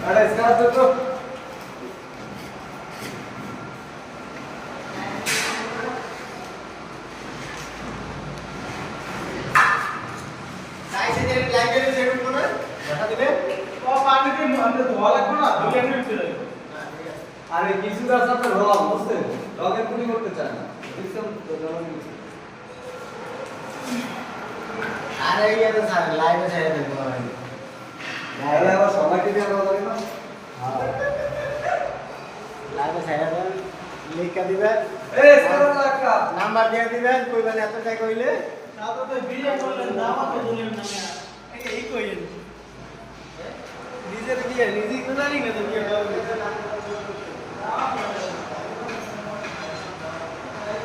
अरे इसका तो লাইব্রেরি সেট করে দেখা দিলে তো পানি দিয়ে আমরা ধোয়া লাগবে না ধুলে এমনি উঠে যাবে আরে কিছু গাছ আপনার রং বুঝছেন রঙের পুরি করতে চায় না সিস্টেম আরে ইয়া তো স্যার লাইভে ছেড়ে দেবো আমি তাহলে আবার সবাইকে দিয়ে আমরা জানি না লাইভে ছেড়ে দেন লিখা দিবেন এই সারা লাকা নাম্বার দিয়ে দিবেন কইবেন এত টাকা কইলে তারপর তো ভিডিও করলেন দামাকে বললেন না এই কইলেন নিজের কি নিজে তো জানি না তো কি হবে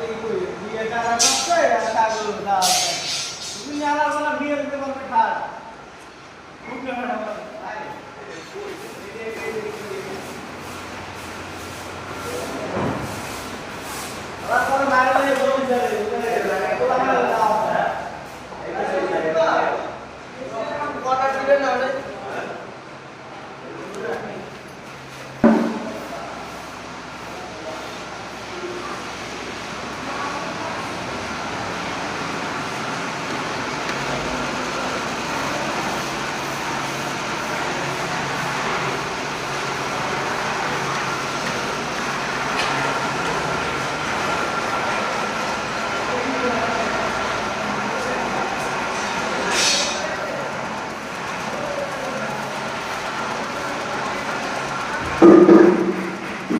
এই কই বিয়ে করা করতে আর টাকা দাও তুমি আলাদা বিয়ে দিতে পারবে খাস